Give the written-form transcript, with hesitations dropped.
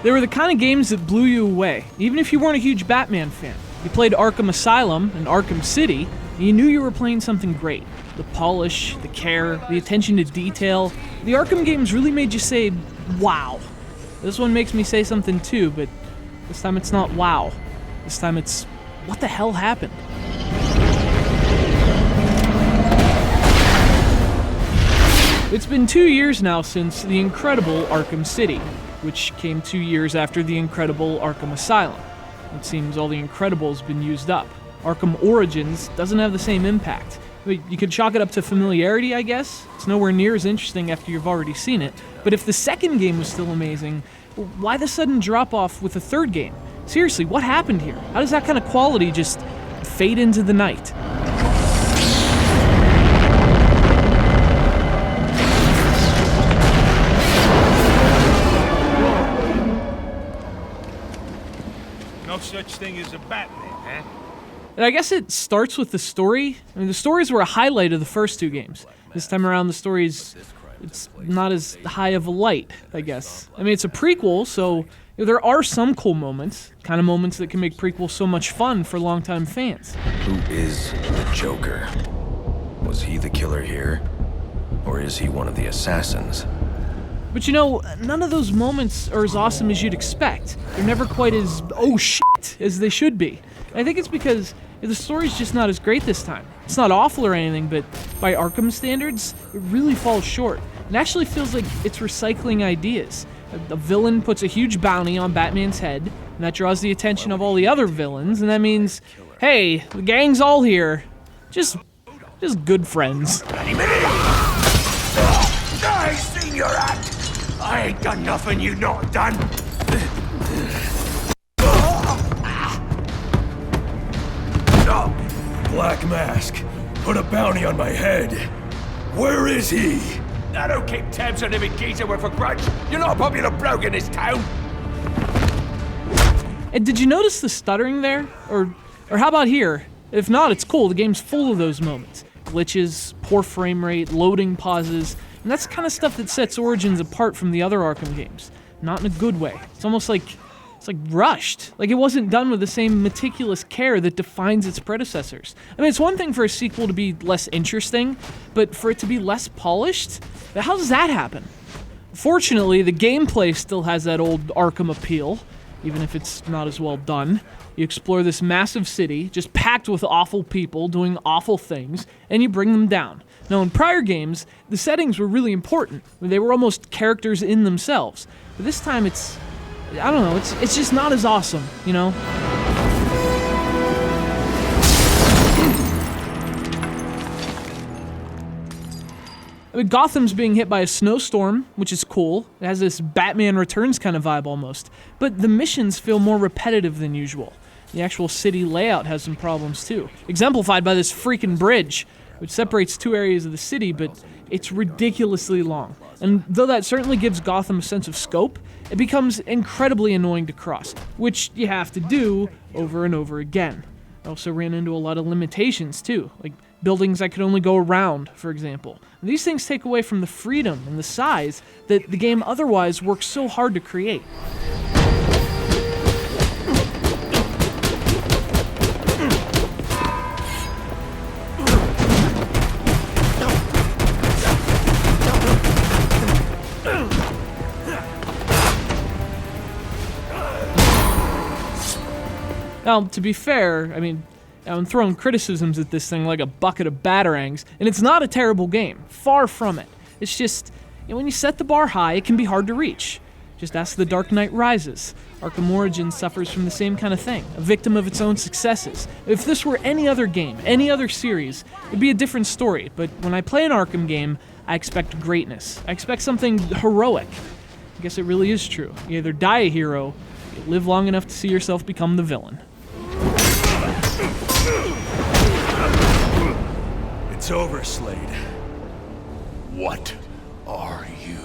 They were the kind of games that blew you away, even if you weren't a huge Batman fan. You played Arkham Asylum and Arkham City, and you knew you were playing something great. The polish, the care, the attention to detail. The Arkham games really made you say, wow. This one makes me say something too, but this time it's not wow. This time it's, what the hell happened? It's been 2 years now since The Incredible Arkham City, which came 2 years after The Incredible Arkham Asylum. It seems all The Incredible's been used up. Arkham Origins doesn't have the same impact. You could chalk it up to familiarity, I guess. It's nowhere near as interesting after you've already seen it. But if the second game was still amazing, why the sudden drop-off with the third game? Seriously, what happened here? How does that kind of quality just fade into the night? No such thing as a Batman, huh? And I guess it starts with the story. I mean, the stories were a highlight of the first two games. This time around, the story's it's not as high of a light, I guess. I mean, it's a prequel, so there are some cool moments, kind of moments that can make prequels so much fun for longtime fans. Who is the Joker? Was he the killer here? Or is he one of the assassins? But you know, none of those moments are as awesome as you'd expect. They're never quite as, oh shit, as they should be. And I think it's because the story's just not as great this time. It's not awful or anything, but by Arkham standards, it really falls short. It actually feels like it's recycling ideas. The villain puts a huge bounty on Batman's head, and that draws the attention of all the other villains, and that means, hey, the gang's all here. Just good friends. I seen your act. I ain't done nothing you not done. Black Mask, put a bounty on my head. Where is he? I don't keep tabs on every geezer with a grudge. You're not a popular bloke in this town. And did you notice the stuttering there? Or how about here? If not, it's cool. The game's full of those moments. Glitches, poor frame rate, loading pauses, and that's the kind of stuff that sets Origins apart from the other Arkham games. Not in a good way. It's almost like rushed. Like it wasn't done with the same meticulous care that defines its predecessors. I mean, it's one thing for a sequel to be less interesting, but for it to be less polished? How does that happen? Fortunately, the gameplay still has that old Arkham appeal, even if it's not as well done. You explore this massive city, just packed with awful people doing awful things, and you bring them down. Now, in prior games, the settings were really important. They were almost characters in themselves. But this time it's, I don't know, it's just not as awesome, you know? I mean, Gotham's being hit by a snowstorm, which is cool. It has this Batman Returns kind of vibe almost. But the missions feel more repetitive than usual. The actual city layout has some problems too, exemplified by this freaking bridge, which separates two areas of the city, but it's ridiculously long. And though that certainly gives Gotham a sense of scope, it becomes incredibly annoying to cross, which you have to do over and over again. I also ran into a lot of limitations too, like buildings I could only go around, for example. And these things take away from the freedom and the size that the game otherwise works so hard to create. Now, to be fair, I mean, I'm throwing criticisms at this thing like a bucket of batarangs, and it's not a terrible game. Far from it. It's just, you know, when you set the bar high, it can be hard to reach. Just ask The Dark Knight Rises. Arkham Origins suffers from the same kind of thing, a victim of its own successes. If this were any other game, any other series, it'd be a different story, but when I play an Arkham game, I expect greatness. I expect something heroic. I guess it really is true. You either die a hero, or you live long enough to see yourself become the villain. It's over, Slade. What are you?